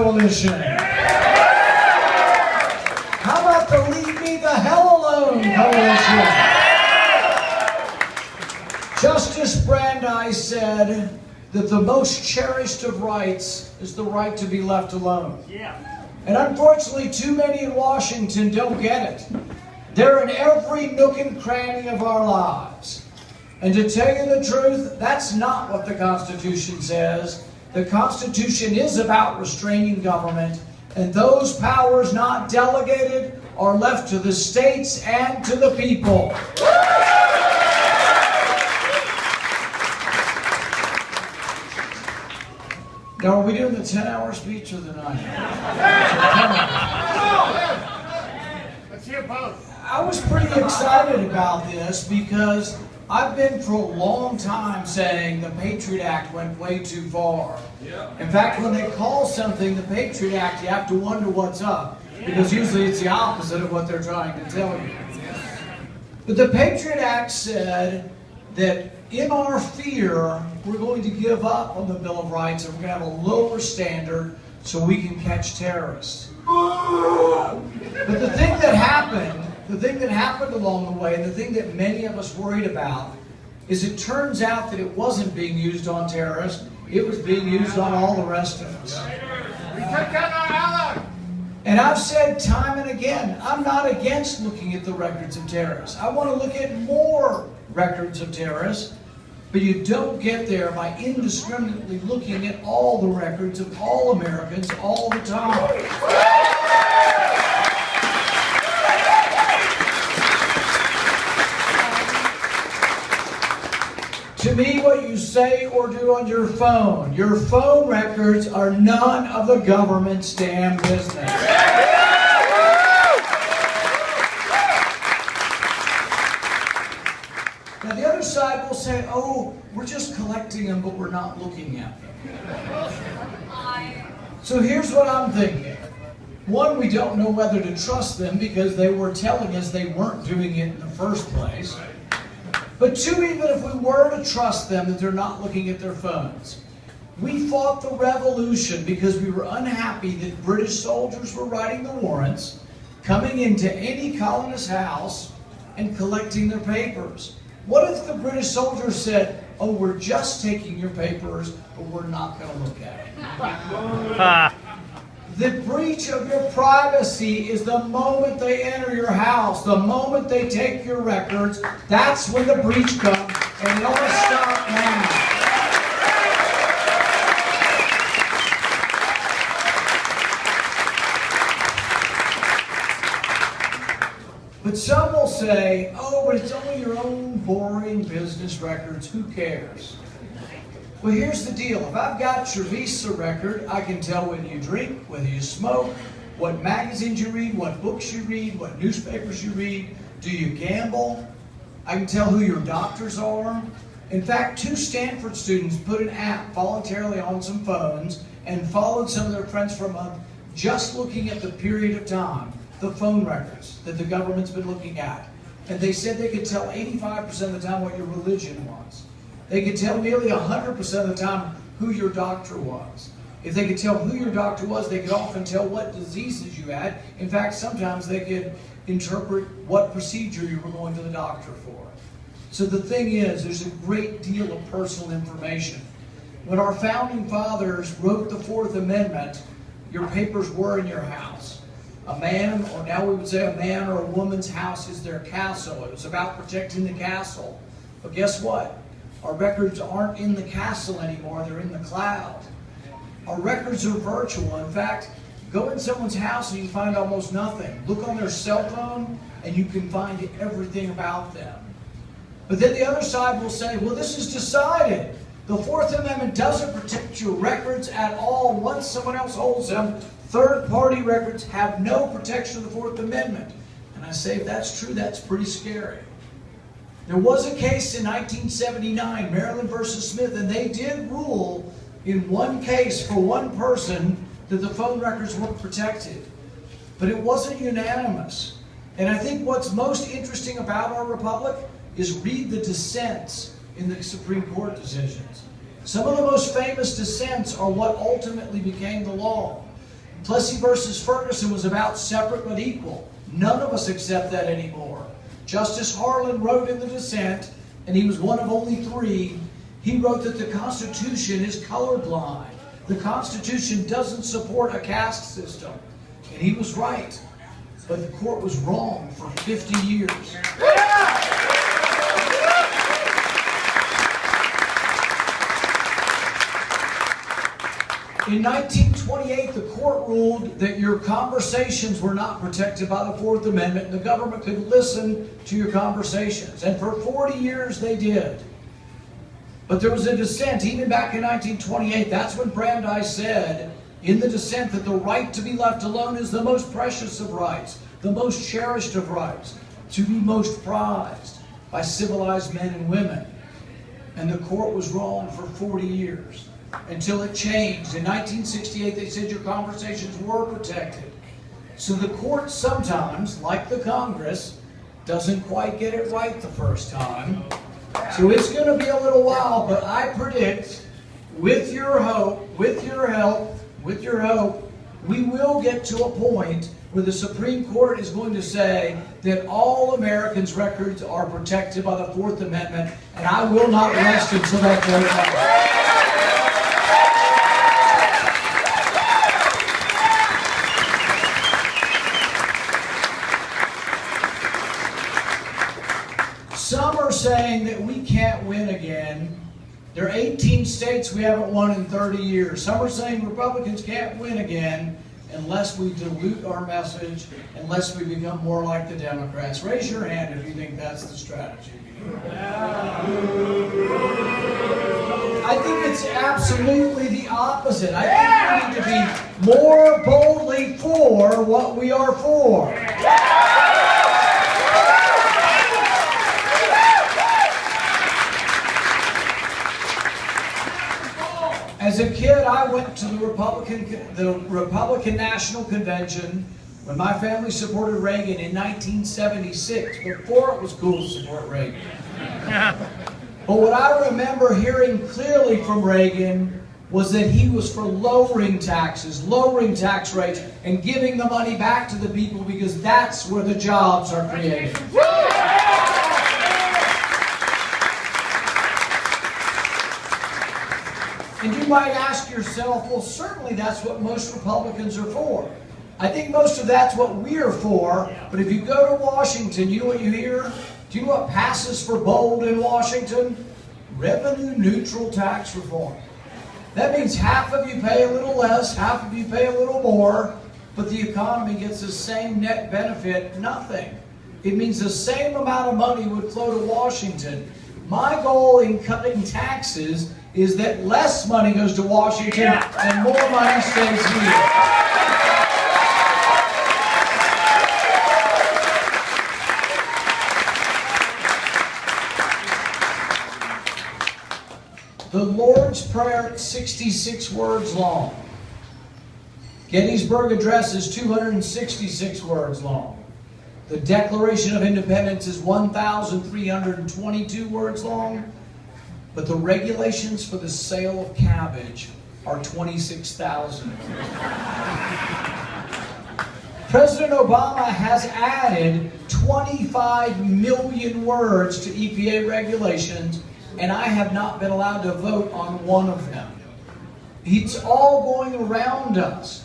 coalition? How about the Leave Me the Hell Alone coalition? Justice Brandeis said that the most cherished of rights is the right to be left alone. And unfortunately, too many in Washington don't get it. They're in every nook and cranny of our lives. And to tell you the truth, that's not what the Constitution says. The Constitution is about restraining government, and those powers not delegated are left to the states and to the people. Now, are we doing the 10-hour speech or the 9-hour? Let's hear both. I was pretty excited about this because I've been for a long time saying the Patriot Act went way too far. In fact, when they call something the Patriot Act, you have to wonder what's up, because usually it's the opposite of what they're trying to tell you. But the Patriot Act said that in our fear, we're going to give up on the Bill of Rights and we're going to have a lower standard so we can catch terrorists. But the thing that happened along the way, and the thing that many of us worried about, is it turns out that it wasn't being used on terrorists, it was being used on all the rest of us. We took down our ally. And I've said time and again, I'm not against looking at the records of terrorists. I want to look at more records of terrorists, but you don't get there by indiscriminately looking at all the records of all Americans all the time. To me, what you say or do on your phone records are none of the government's damn business. Now the other side will say, oh, we're just collecting them, but we're not looking at them. So here's what I'm thinking. One, we don't know whether to trust them because they were telling us they weren't doing it in the first place. But two, even if we were to trust them that they're not looking at their phones. We fought the revolution because we were unhappy that British soldiers were writing the warrants, coming into any colonist's house and collecting their papers. What if the British soldiers said, oh, we're just taking your papers, but we're not going to look at it? The breach of your privacy is the moment they enter your house, the moment they take your records. That's when the breach comes, and it ought to stop now. But some will say, oh, but it's only your own boring business records. Who cares? Well, here's the deal. If I've got your Visa record, I can tell when you drink, whether you smoke, what magazines you read, what books you read, what newspapers you read. Do you gamble? I can tell who your doctors are. In fact, 2 Stanford students put an app voluntarily on some phones and followed some of their friends for a month just looking at the period of time, the phone records that the government's been looking at. And they said they could tell 85% of the time what your religion was. They could tell nearly 100% of the time who your doctor was. If they could tell who your doctor was, they could often tell what diseases you had. In fact, sometimes they could interpret what procedure you were going to the doctor for. So the thing is, there's a great deal of personal information. When our founding fathers wrote the 4th Amendment, your papers were in your house. A man, or now we would say a man or a woman's house is their castle. It was about protecting the castle. But guess what? Our records aren't in the castle anymore, they're in the cloud. Our records are virtual. In fact, go in someone's house and you find almost nothing. Look on their cell phone and you can find everything about them. But then the other side will say, well, this is decided. The 4th Amendment doesn't protect your records at all. Once someone else holds them, third-party records have no protection of the 4th Amendment. And I say, if that's true, that's pretty scary. There was a case in 1979, Maryland versus Smith, and they did rule in one case for one person that the phone records weren't protected. But it wasn't unanimous. And I think what's most interesting about our republic is read the dissents in the Supreme Court decisions. Some of the most famous dissents are what ultimately became the law. Plessy versus Ferguson was about separate but equal. None of us accept that anymore. Justice Harlan wrote in the dissent, and he was one of only three, he wrote that the Constitution is colorblind. The Constitution doesn't support a caste system. And he was right. But the court was wrong for 50 years. In 1928, the court ruled that your conversations were not protected by the Fourth Amendment, and the government could listen to your conversations. And for 40 years they did. But there was a dissent, even back in 1928. That's when Brandeis said in the dissent that the right to be left alone is the most precious of rights, the most cherished of rights, to be most prized by civilized men and women. And the court was wrong for 40 years. Until it changed. In 1968, they said your conversations were protected. So the court sometimes, like the Congress, doesn't quite get it right the first time. So it's going to be a little while, but I predict, with your hope, with your help, with your hope, we will get to a point where the Supreme Court is going to say that all Americans' records are protected by the Fourth Amendment, and I will not rest until that day comes. Some are saying that we can't win again. There are 18 states we haven't won in 30 years. Some are saying Republicans can't win again unless we dilute our message, unless we become more like the Democrats. Raise your hand if you think that's the strategy. I think it's absolutely the opposite. I think we need to be more boldly for what we are for. As a kid, I went to the Republican National Convention when my family supported Reagan in 1976, before it was cool to support Reagan. But what I remember hearing clearly from Reagan was that he was for lowering taxes, lowering tax rates, and giving the money back to the people because that's where the jobs are created. And you might ask yourself, well, certainly that's what most Republicans are for. I think most of that's what we're for, but if you go to Washington, you know what you hear? Do you know what passes for bold in Washington? Revenue neutral tax reform. That means half of you pay a little less, half of you pay a little more, but the economy gets the same net benefit, nothing. It means the same amount of money would flow to Washington. My goal in cutting taxes is that less money goes to Washington and more money stays here. The Lord's Prayer, 66 words long. Gettysburg Address is 266 words long. The Declaration of Independence is 1,322 words long. But the regulations for the sale of cabbage are 26,000. President Obama has added 25 million words to EPA regulations, and I have not been allowed to vote on one of them. It's all going around us.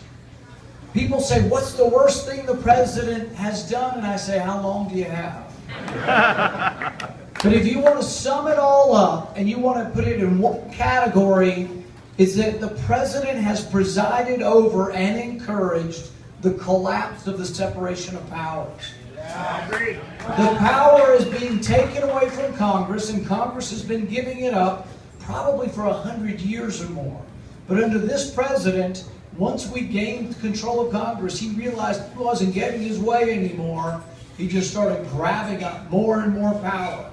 People say, what's the worst thing the president has done? And I say, how long do you have? But if you want to sum it all up and you want to put it in one category, it's that the president has presided over and encouraged the collapse of the separation of powers. Yeah, agreed. The power is being taken away from Congress, and Congress has been giving it up probably for 100 years or more. But under this president, once we gained control of Congress, he realized he wasn't getting his way anymore. He just started grabbing up more and more power.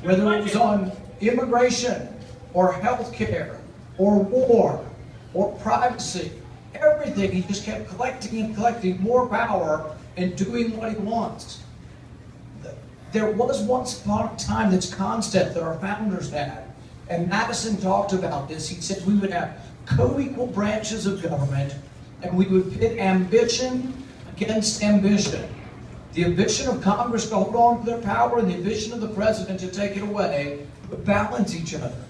Whether it was on immigration, or health care, or war, or privacy, everything, he just kept collecting and collecting more power and doing what he wants. There was once upon a time this concept that our founders had, and Madison talked about this. He said we would have co-equal branches of government, and we would pit ambition against ambition. The ambition of Congress to hold on to their power and the ambition of the president to take it away would balance each other.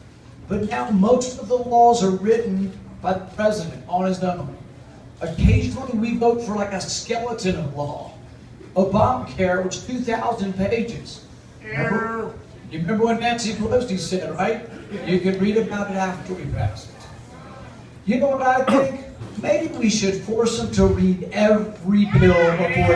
But now most of the laws are written by the president on his own. Occasionally we vote for like a skeleton of law. Obamacare was 2,000 pages. You remember what Nancy Pelosi said, right? You can read about it after we pass it. You know what I think? Maybe we should force them to read every bill before they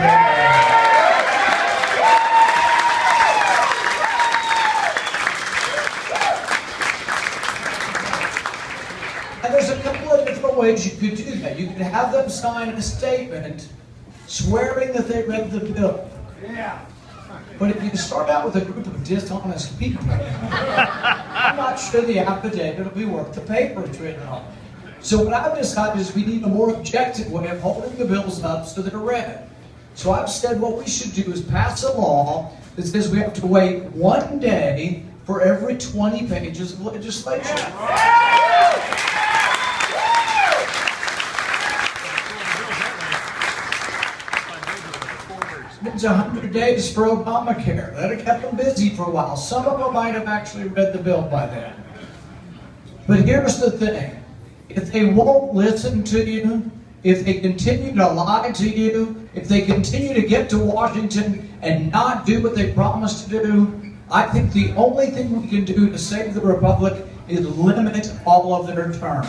And there's a couple of different ways you could do that. You could have them sign a statement swearing that they read the bill. Yeah. But if you start out with a group of dishonest people, I'm not sure the affidavit will be worth the paper it's written on. So what I've decided is we need a more objective way of holding the bills up so they're read. So I've said what we should do is pass a law that says we have to wait 1 day for every 20 pages of legislation. It's 100 days for Obamacare. That had kept them busy for a while. Some of them might have actually read the bill by then. But here's the thing. If they won't listen to you, if they continue to lie to you, if they continue to get to Washington and not do what they promised to do, I think the only thing we can do to save the Republic is limit all of their terms.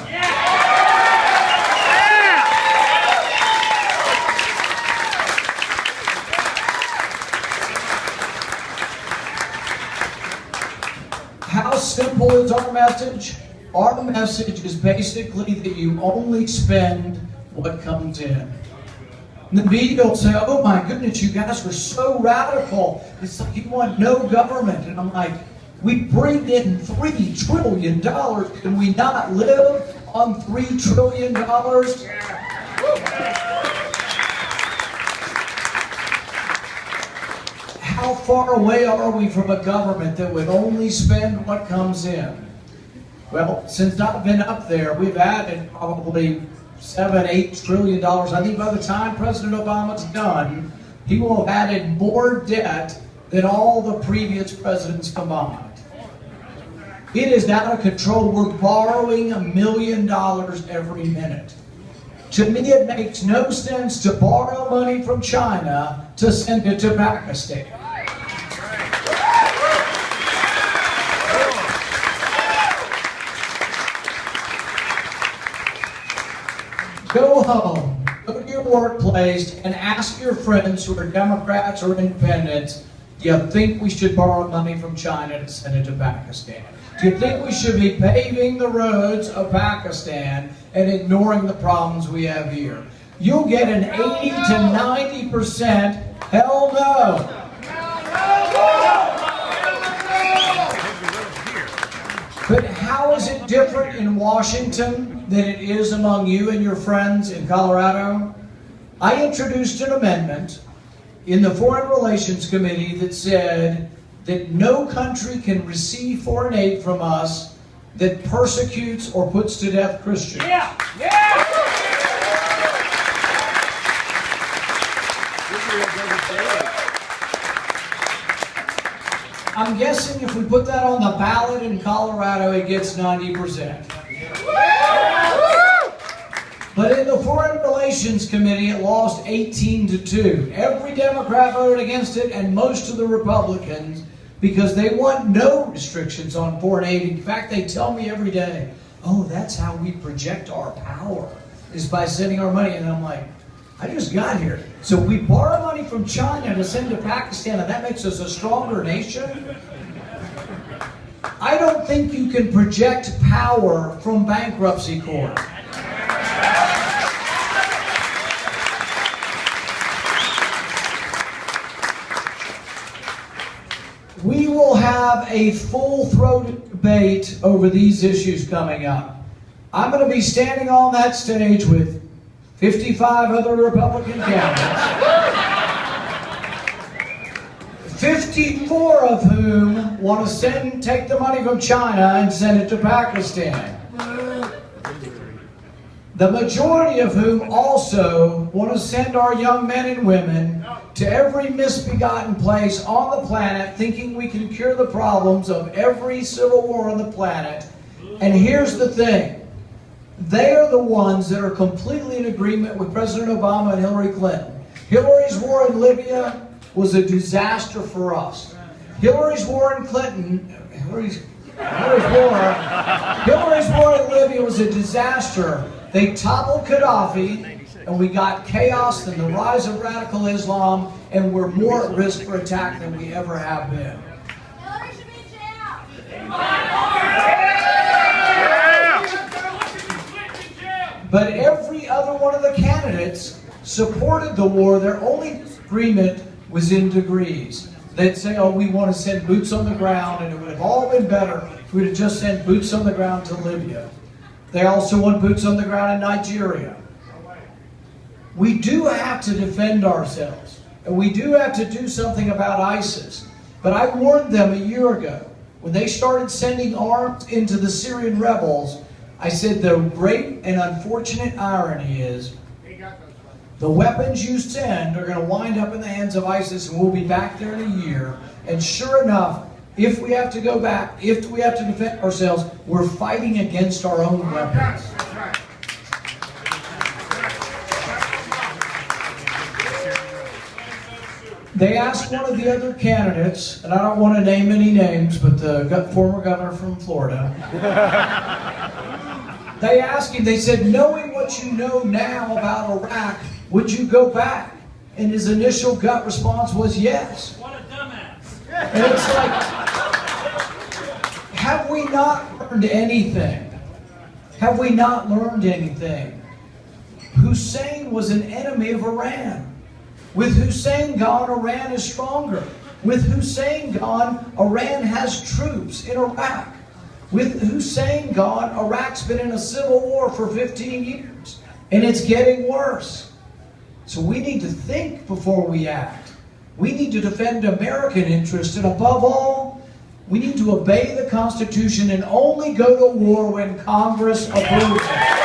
How simple is our message? Our message is basically that you only spend what comes in. And the media will say, oh my goodness, you guys are so radical. It's like you want no government. And I'm like, we bring in $3 trillion. Can we not live on $3 trillion? How far away are we from a government that would only spend what comes in? Well, since I've been up there, we've added probably $7-8 trillion. I think by the time President Obama's done, he will have added more debt than all the previous presidents combined. It is out of control. We're borrowing $1 million every minute. To me, it makes no sense to borrow money from China to send it to Pakistan. Go home, go to your workplace, and ask your friends who are Democrats or independents, do you think we should borrow money from China to send it to Pakistan? Do you think we should be paving the roads of Pakistan and ignoring the problems we have here? You'll get an 80 to 90% hell no. But how is it different in Washington than it is among you and your friends in Colorado? I introduced an amendment in the Foreign Relations Committee that said that no country can receive foreign aid from us that persecutes or puts to death Christians. Yeah! Yeah! I'm guessing if we put that on the ballot in Colorado, it gets 90%. But in the Foreign Relations Committee, it lost 18-2. Every Democrat voted against it, and most of the Republicans, because they want no restrictions on foreign aid. In fact, they tell me every day, oh, that's how we project our power, is by sending our money. And I'm like, I just got here. So we borrow money from China to send to Pakistan, and that makes us a stronger nation? I don't think you can project power from bankruptcy court. We will have a full-throated debate over these issues coming up. I'm going to be standing on that stage with 55 other Republican candidates, 54 of whom want to take the money from China and send it to Pakistan. the majority of whom also want to send our young men and women to every misbegotten place on the planet thinking we can cure the problems of every civil war on the planet. And here's the thing. They are the ones that are completely in agreement with President Obama and Hillary Clinton. Hillary's war in Libya was a disaster for us. Hillary's war in Libya was a disaster. They toppled Gaddafi, and we got chaos and the rise of radical Islam, and we're more at risk for attack than we ever have been. Hillary should be in jail. But every other one of the candidates supported the war. Their only agreement was in degrees. They'd say, oh, we want to send boots on the ground, and it would have all been better if we'd have just sent boots on the ground to Libya. They also want boots on the ground in Nigeria. We do have to defend ourselves, and we do have to do something about ISIS. But I warned them a year ago, when they started sending arms into the Syrian rebels, I said the great and unfortunate irony is the weapons you send are going to wind up in the hands of ISIS, and we'll be back there in a year. And sure enough, if we have to go back, if we have to defend ourselves, we're fighting against our own weapons. They asked one of the other candidates, and I don't want to name any names, but the former governor from Florida, they asked him, they said, knowing what you know now about Iraq, would you go back? And his initial gut response was yes. What a dumbass. And it's like, have we not learned anything? Have we not learned anything? Hussein was an enemy of Iran. With Hussein gone, Iran is stronger. With Hussein gone, Iran has troops in Iraq. With Hussein gone, Iraq's been in a civil war for 15 years, and it's getting worse. So we need to think before we act. We need to defend American interests, and above all, we need to obey the Constitution and only go to war when Congress approves it.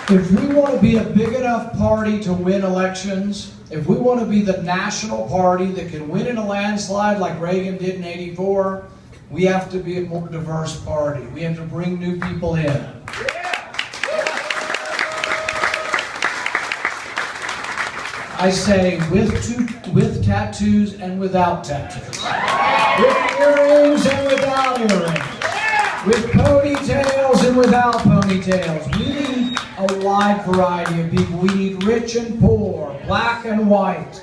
If we want to be a big enough party to win elections, if we want to be the national party that can win in a landslide like Reagan did in '84, we have to be a more diverse party. We have to bring new people in. I say with tattoos and without tattoos. With earrings and without earrings. With ponytails and without ponytails. We need a wide variety of people. We need rich and poor, black and white.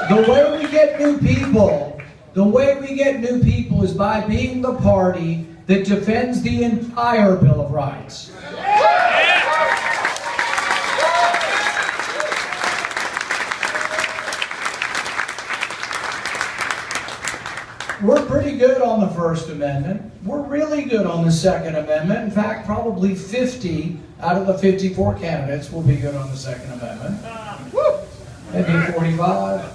The way we get new people is by being the party that defends the entire Bill of Rights. We're pretty good on the First Amendment. We're really good on the Second Amendment. In fact, probably 50 out of the 54 candidates will be good on the Second Amendment. Maybe 45.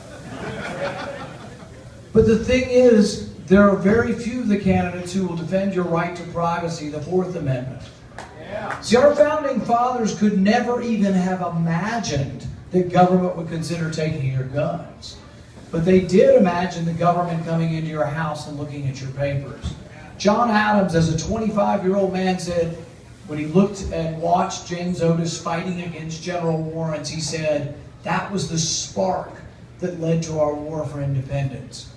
But the thing is, there are very few of the candidates who will defend your right to privacy, the Fourth Amendment. See, our founding fathers could never even have imagined that government would consider taking your guns. But they did imagine the government coming into your house and looking at your papers. John Adams, as a 25-year-old man, said, when he looked and watched James Otis fighting against General Warrens, he said, that was the spark that led to our war for independence.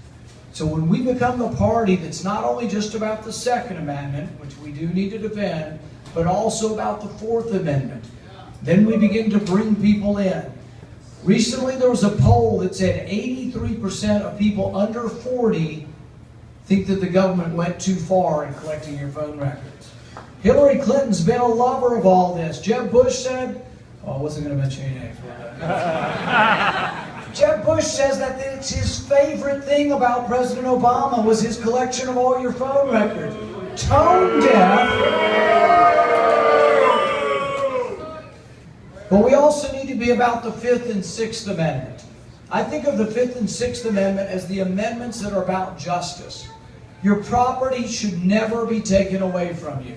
So when we become the party that's not only just about the Second Amendment, which we do need to defend, but also about the Fourth Amendment, then we begin to bring people in. Recently, there was a poll that said 83% of people under 40 think that the government went too far in collecting your phone records. Hillary Clinton's been a lover of all this. Jeb Bush said, oh, I wasn't going to mention any names. Jeb Bush says that it's his favorite thing about President Obama was his collection of all your phone records. Tone deaf. But we also need to be about the Fifth and Sixth Amendment. I think of the Fifth and Sixth Amendment as the amendments that are about justice. Your property should never be taken away from you.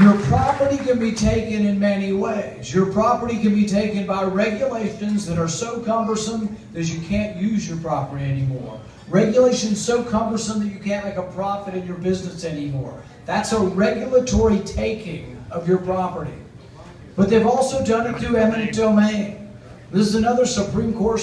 Your property can be taken in many ways. Your property can be taken by regulations that are so cumbersome that you can't use your property anymore. Regulations so cumbersome that you can't make a profit in your business anymore. That's a regulatory taking of your property. But they've also done it through eminent domain. This is another Supreme Court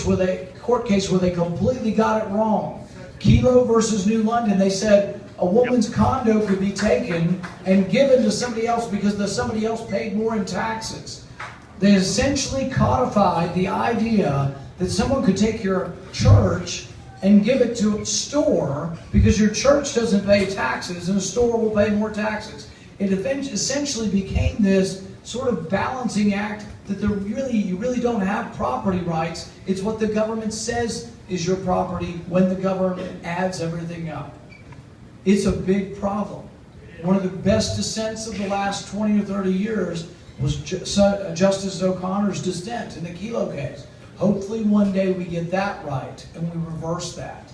case where they completely got it wrong. Kelo versus New London, they said a woman's condo could be taken and given to somebody else because somebody else paid more in taxes. They essentially codified the idea that someone could take your church and give it to a store because your church doesn't pay taxes and a store will pay more taxes. It essentially became this sort of balancing act that you really don't have property rights. It's what the government says is your property when the government adds everything up. It's a big problem. One of the best dissents of the last 20 or 30 years was Justice O'Connor's dissent in the Kelo case. Hopefully one day we get that right and we reverse that.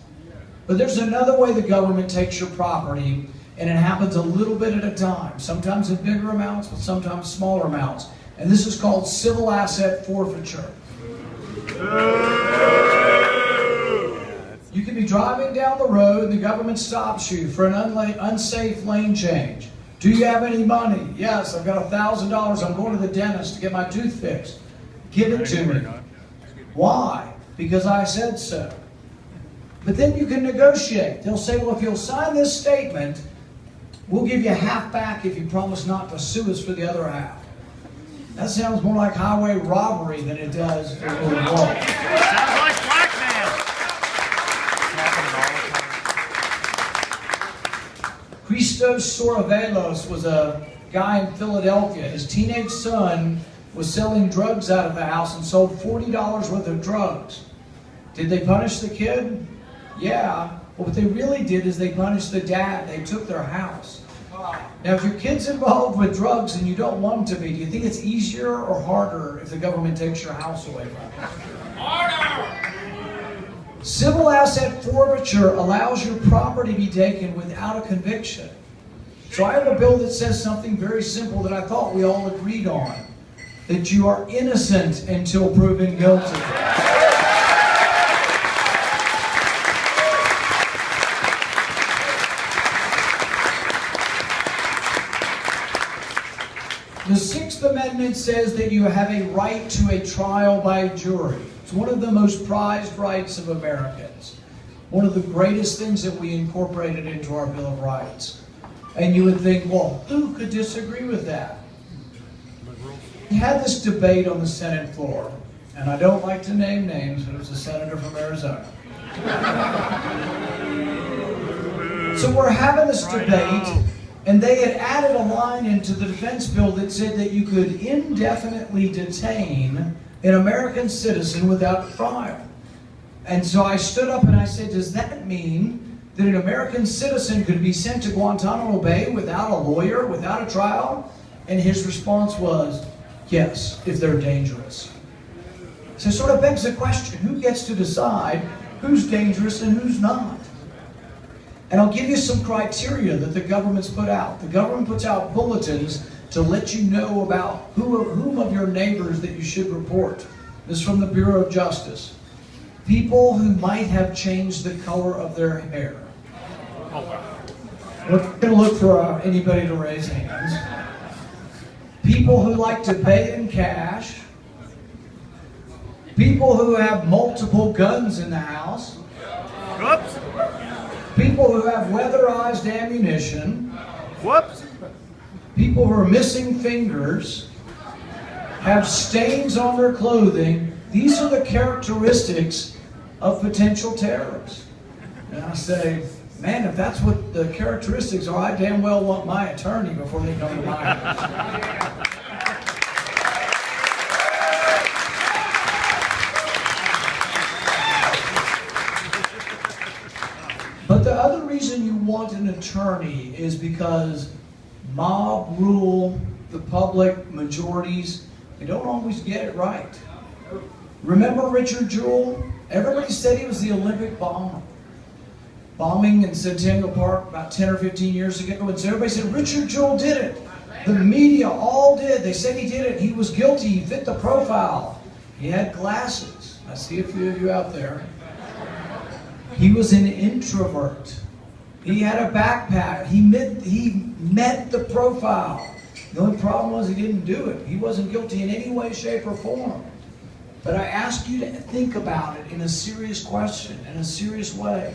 But there's another way the government takes your property, and it happens a little bit at a time. Sometimes in bigger amounts, but sometimes smaller amounts. And this is called civil asset forfeiture. You can be driving down the road and the government stops you for an unsafe lane change. Do you have any money? Yes, I've got $1,000. I'm going to the dentist to get my tooth fixed. Give it to me. Why? Because I said so. But then you can negotiate. They'll say, well, if you'll sign this statement, we'll give you half back if you promise not to sue us for the other half. That sounds more like highway robbery than it does for a little war. Sounds like blackmail. Christos Soravelos was a guy in Philadelphia. His teenage son was selling drugs out of the house and sold $40 worth of drugs. Did they punish the kid? Yeah. But what they really did is they punished the dad. They took their house. Now, if your kid's involved with drugs and you don't want them to be, do you think it's easier or harder if the government takes your house away from you? Harder! Civil asset forfeiture allows your property to be taken without a conviction. So I have a bill that says something very simple that I thought we all agreed on. That you are innocent until proven guilty. The Sixth Amendment says that you have a right to a trial by jury. It's one of the most prized rights of Americans. One of the greatest things that we incorporated into our Bill of Rights. And you would think, well, who could disagree with that? We had this debate on the Senate floor, and I don't like to name names, but it was a senator from Arizona. So we're having this debate, and they had added a line into the defense bill that said that you could indefinitely detain an American citizen without trial. And so I stood up and I said, does that mean that an American citizen could be sent to Guantanamo Bay without a lawyer, without a trial? And his response was, yes, if they're dangerous. So it sort of begs the question, who gets to decide who's dangerous and who's not? And I'll give you some criteria that the government's put out. The government puts out bulletins to let you know about whom of your neighbors that you should report. This is from the Bureau of Justice. People who might have changed the color of their hair. We're going to look for anybody to raise hands. People who like to pay in cash. People who have multiple guns in the house. Whoops. People who have weatherized ammunition. Whoops. People who are missing fingers. Have stains on their clothing. These are the characteristics of potential terrorists. And I say, man, if that's what the characteristics are, I damn well want my attorney before they come to my house. But the other reason you want want an attorney is because mob rule, the public majorities, they don't always get it right. Remember Richard Jewell? Everybody said he was the Olympic bomber. Bombing in Centennial Park about 10 or 15 years ago. And so everybody said, Richard Jewell did it. The media all did. They said he did it. He was guilty. He fit the profile. He had glasses. I see a few of you out there. He was an introvert. He had a backpack. He met the profile. The only problem was he didn't do it. He wasn't guilty in any way, shape, or form. But I ask you to think about it in a serious question, in a serious way.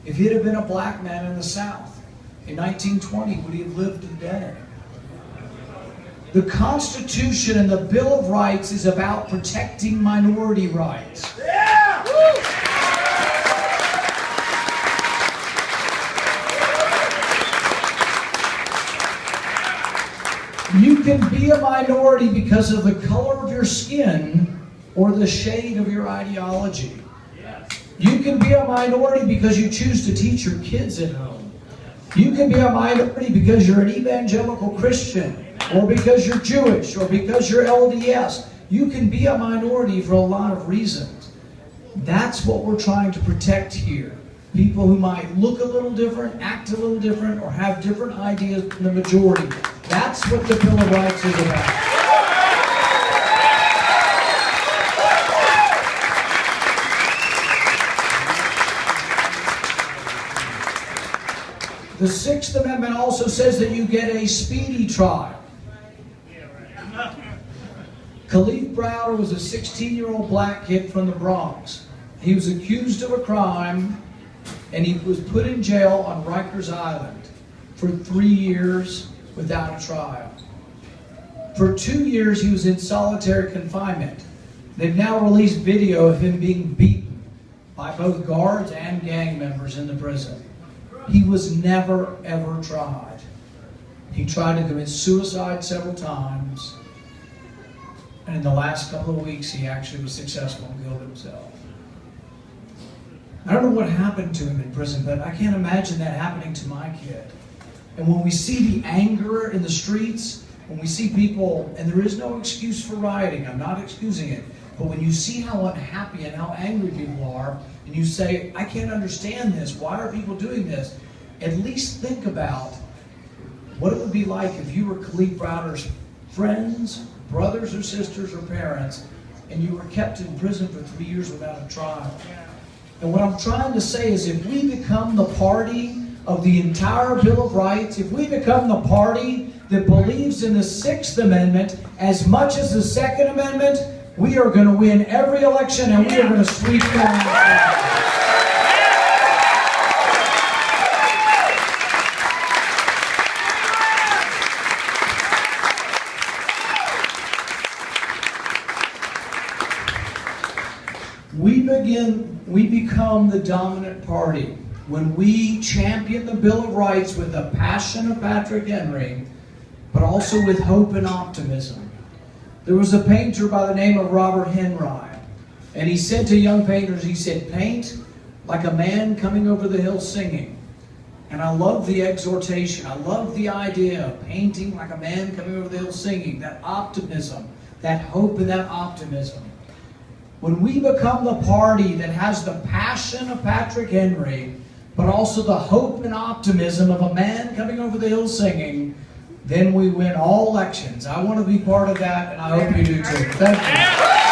If he had been a black man in the South in 1920, would he have lived today? The Constitution and the Bill of Rights is about protecting minority rights. Yeah! You can be a minority because of the color of your skin or the shade of your ideology. You can be a minority because you choose to teach your kids at home. You can be a minority because you're an evangelical Christian, or because you're Jewish, or because you're LDS. You can be a minority for a lot of reasons. That's what we're trying to protect here. People who might look a little different, act a little different, or have different ideas than the majority. That's what the Bill of Rights is about. The Sixth Amendment also says that you get a speedy trial. Khalif Browder was a 16-year-old black kid from the Bronx. He was accused of a crime, and he was put in jail on Rikers Island for 3 years without a trial. For 2 years, he was in solitary confinement. They've now released video of him being beaten by both guards and gang members in the prison. He was never, ever tried. He tried to commit suicide several times, and in the last couple of weeks, he actually was successful and killed himself. I don't know what happened to him in prison, but I can't imagine that happening to my kid. And when we see the anger in the streets, when we see people, and there is no excuse for rioting, I'm not excusing it, but when you see how unhappy and how angry people are, and you say, I can't understand this, why are people doing this? At least think about what it would be like if you were Khalif Browder's friends, brothers or sisters or parents, and you were kept in prison for 3 years without a trial. And what I'm trying to say is if we become the party of the entire Bill of Rights, if we become the party that believes in the Sixth Amendment as much as the Second Amendment, we are going to win every election and we are going to sweep down. We become the dominant party when we champion the Bill of Rights with the passion of Patrick Henry, but also with hope and optimism. There was a painter by the name of Robert Henry, and he said to young painters, he said, paint like a man coming over the hill singing. And I love the exhortation. I love the idea of painting like a man coming over the hill singing, that optimism, that hope and that optimism. When we become the party that has the passion of Patrick Henry, but also the hope and optimism of a man coming over the hill singing, then we win all elections. I want to be part of that, and I hope you do too. Thank you.